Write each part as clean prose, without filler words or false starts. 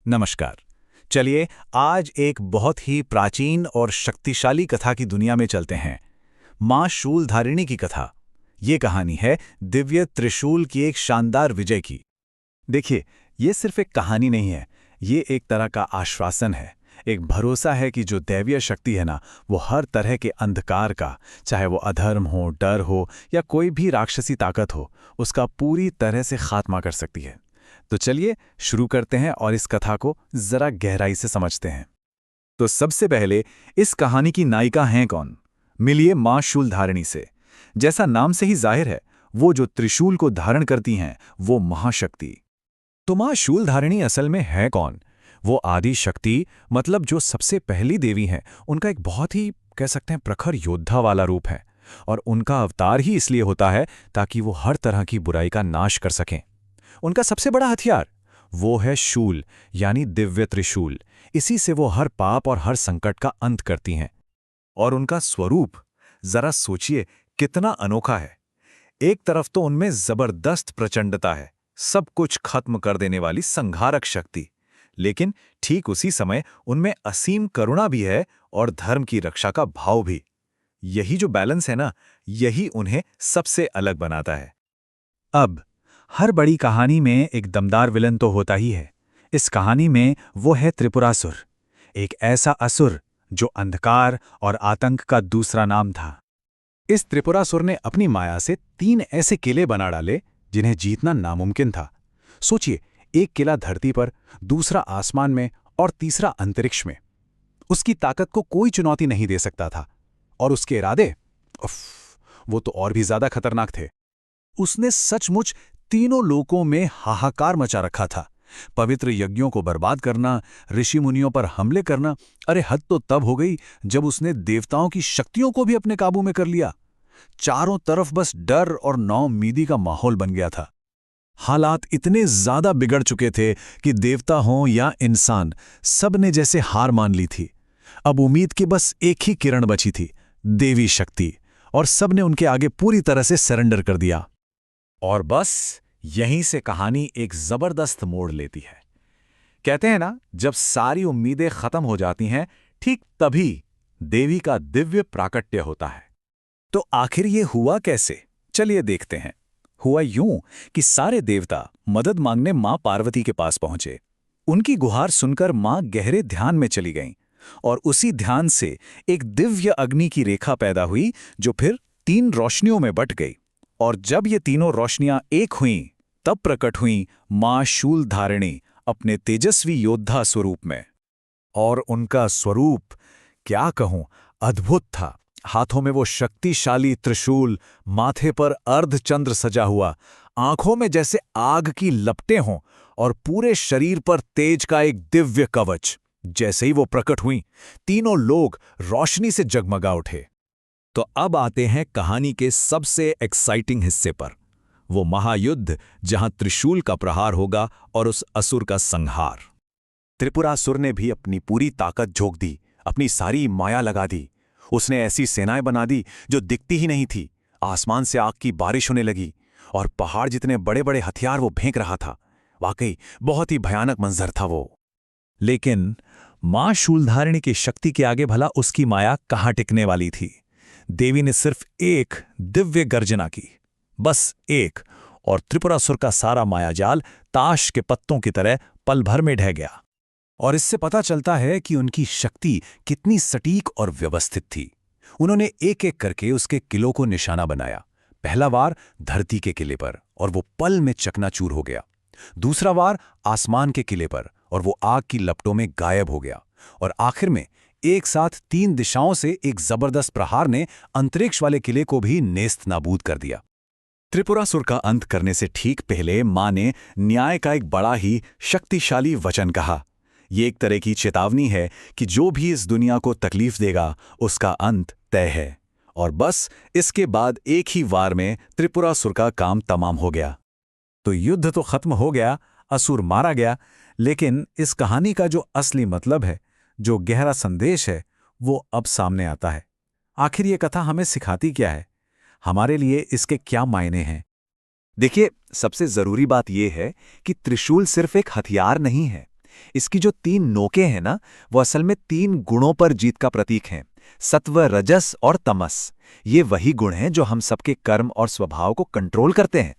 नमस्कार। चलिए आज एक बहुत ही प्राचीन और शक्तिशाली कथा की दुनिया में चलते हैं। मां शूलधारिणी की कथा। ये कहानी है दिव्य त्रिशूल की एक शानदार विजय की। देखिए, ये सिर्फ एक कहानी नहीं है, ये एक तरह का आश्वासन है, एक भरोसा है कि जो दैवीय शक्ति है ना, वो हर तरह के अंधकार का, चाहे वो अधर्म हो, डर हो या कोई भी राक्षसी ताकत हो, उसका पूरी तरह से खात्मा कर सकती है। तो चलिए शुरू करते हैं और इस कथा को जरा गहराई से समझते हैं। तो सबसे पहले इस कहानी की नायिका हैं कौन? मिलिए मां शूलधारिणी से। जैसा नाम से ही जाहिर है, वो जो त्रिशूल को धारण करती हैं, वो महाशक्ति। तो मां शूलधारिणी असल में है कौन? वो आदि शक्ति, मतलब जो सबसे पहली देवी हैं, उनका एक बहुत ही कह सकते हैं प्रखर योद्धा वाला रूप है। और उनका अवतार ही इसलिए होता है ताकि वो हर तरह की बुराई का नाश कर सकें। उनका सबसे बड़ा हथियार वो है शूल, यानी दिव्य त्रिशूल। इसी से वो हर पाप और हर संकट का अंत करती हैं। और उनका स्वरूप, जरा सोचिए कितना अनोखा है। एक तरफ तो उनमें जबरदस्त प्रचंडता है, सब कुछ खत्म कर देने वाली संहारक शक्ति, लेकिन ठीक उसी समय उनमें असीम करुणा भी है और धर्म की रक्षा का भाव भी। यही जो बैलेंस है ना, यही उन्हें सबसे अलग बनाता है। अब हर बड़ी कहानी में एक दमदार विलन तो होता ही है। इस कहानी में वो है त्रिपुरासुर, एक ऐसा असुर जो अंधकार और आतंक का दूसरा नाम था। इस त्रिपुरासुर ने अपनी माया से 3 ऐसे किले बना डाले जिन्हें जीतना नामुमकिन था। सोचिए, एक किला धरती पर, दूसरा आसमान में और तीसरा अंतरिक्ष में। उसकी ताकत को कोई चुनौती नहीं दे सकता था। और उसके इरादे, उफ, वो तो और भी ज्यादा खतरनाक थे। उसने सचमुच तीनों लोकों में हाहाकार मचा रखा था। पवित्र यज्ञों को बर्बाद करना, ऋषि मुनियों पर हमले करना, अरे हद तो तब हो गई जब उसने देवताओं की शक्तियों को भी अपने काबू में कर लिया। चारों तरफ बस डर और नौउम्मीदी का माहौल बन गया था। हालात इतने ज्यादा बिगड़ चुके थे कि देवता हों या इंसान, सब ने जैसे हार मान ली थी। अब उम्मीद की बस एक ही किरण बची थी, देवी शक्ति, और सब ने उनके आगे पूरी तरह से सरेंडर कर दिया। और बस यहीं से कहानी एक जबरदस्त मोड़ लेती है। कहते हैं ना, जब सारी उम्मीदें खत्म हो जाती हैं, ठीक तभी देवी का दिव्य प्राकट्य होता है। तो आखिर ये हुआ कैसे? चलिए देखते हैं। हुआ यूं कि सारे देवता मदद मांगने मां पार्वती के पास पहुंचे। उनकी गुहार सुनकर मां गहरे ध्यान में चली गईं और उसी ध्यान से एक दिव्य अग्नि की रेखा पैदा हुई जो फिर 3 रोशनियों में बट गई। और जब ये तीनों रोशनियां एक हुईं, तब प्रकट हुईं मां शूलधारिणी अपने तेजस्वी योद्धा स्वरूप में। और उनका स्वरूप, क्या कहूं, अद्भुत था। हाथों में वो शक्तिशाली त्रिशूल, माथे पर अर्धचंद्र सजा हुआ, आंखों में जैसे आग की लपटें हों और पूरे शरीर पर तेज का एक दिव्य कवच। जैसे ही वो प्रकट हुईं, तीनों लोग रोशनी से जगमगा उठे। तो अब आते हैं कहानी के सबसे एक्साइटिंग हिस्से पर, वो महायुद्ध जहां त्रिशूल का प्रहार होगा और उस असुर का संहार। त्रिपुरासुर ने भी अपनी पूरी ताकत झोंक दी, अपनी सारी माया लगा दी। उसने ऐसी सेनाएं बना दी जो दिखती ही नहीं थी। आसमान से आग की बारिश होने लगी और पहाड़ जितने बड़े बड़े हथियार वो फेंक रहा था। वाकई बहुत ही भयानक मंजर था वो। लेकिन मां शूलधारिणी की शक्ति के आगे भला उसकी माया कहाँ टिकने वाली थी। देवी ने सिर्फ एक दिव्य गर्जना की, बस एक, और त्रिपुरासुर का सारा मायाजाल ताश के पत्तों की तरह पल भर में ढह गया। और इससे पता चलता है कि उनकी शक्ति कितनी सटीक और व्यवस्थित थी। उन्होंने एक एक करके उसके किलों को निशाना बनाया। पहला वार धरती के किले पर और वो पल में चकनाचूर हो गया। दूसरा वार आसमान के किले पर और वो आग की लपटों में गायब हो गया। और आखिर में एक साथ 3 दिशाओं से एक जबरदस्त प्रहार ने अंतरिक्ष वाले किले को भी नेस्त नाबूद कर दिया। त्रिपुरासुर का अंत करने से ठीक पहले मां ने न्याय का एक बड़ा ही शक्तिशाली वचन कहा। ये एक तरह की चेतावनी है कि जो भी इस दुनिया को तकलीफ देगा, उसका अंत तय है। और बस इसके बाद एक ही वार में त्रिपुरासुर का काम तमाम हो गया। तो युद्ध तो खत्म हो गया, असुर मारा गया, लेकिन इस कहानी का जो असली मतलब है, जो गहरा संदेश है, वो अब सामने आता है। आखिर ये कथा हमें सिखाती क्या है? हमारे लिए इसके क्या मायने हैं? देखिए, सबसे जरूरी बात यह है कि त्रिशूल सिर्फ एक हथियार नहीं है, इसकी जो 3 नोकें हैं ना, वो असल में 3 गुणों पर जीत का प्रतीक हैं। सत्व, रजस और तमस। ये वही गुण हैं जो हम सबके कर्म और स्वभाव को कंट्रोल करते हैं।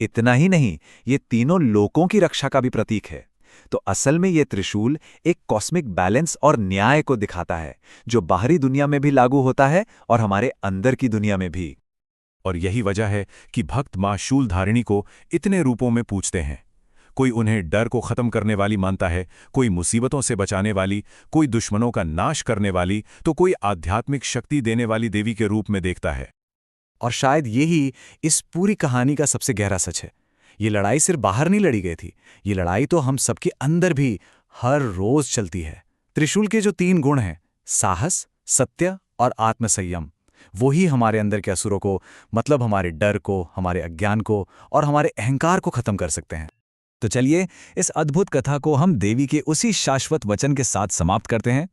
इतना ही नहीं, ये तीनों लोकों की रक्षा का भी प्रतीक है। तो असल में ये त्रिशूल एक कॉस्मिक बैलेंस और न्याय को दिखाता है, जो बाहरी दुनिया में भी लागू होता है और हमारे अंदर की दुनिया में भी। और यही वजह है कि भक्त मां शूलधारिणी को इतने रूपों में पूजते हैं। कोई उन्हें डर को खत्म करने वाली मानता है, कोई मुसीबतों से बचाने वाली, कोई दुश्मनों का नाश करने वाली, तो कोई आध्यात्मिक शक्ति देने वाली देवी के रूप में देखता है। और शायद यही इस पूरी कहानी का सबसे गहरा सच है। ये लड़ाई सिर्फ बाहर नहीं लड़ी गई थी, ये लड़ाई तो हम सबके अंदर भी हर रोज चलती है। त्रिशूल के जो 3 गुण हैं, साहस, सत्य और आत्मसंयम, वो ही हमारे अंदर के असुरों को, मतलब हमारे डर को, हमारे अज्ञान को और हमारे अहंकार को खत्म कर सकते हैं। तो चलिए इस अद्भुत कथा को हम देवी के उसी शाश्वत वचन के साथ समाप्त करते हैं।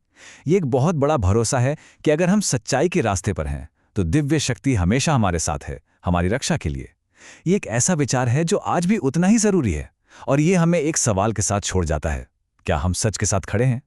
ये एक बहुत बड़ा भरोसा है कि अगर हम सच्चाई के रास्ते पर हैं तो दिव्य शक्ति हमेशा हमारे साथ है, हमारी रक्षा के लिए। ये एक ऐसा विचार है जो आज भी उतना ही जरूरी है, और ये हमें एक सवाल के साथ छोड़ जाता है, क्या हम सच के साथ खड़े हैं?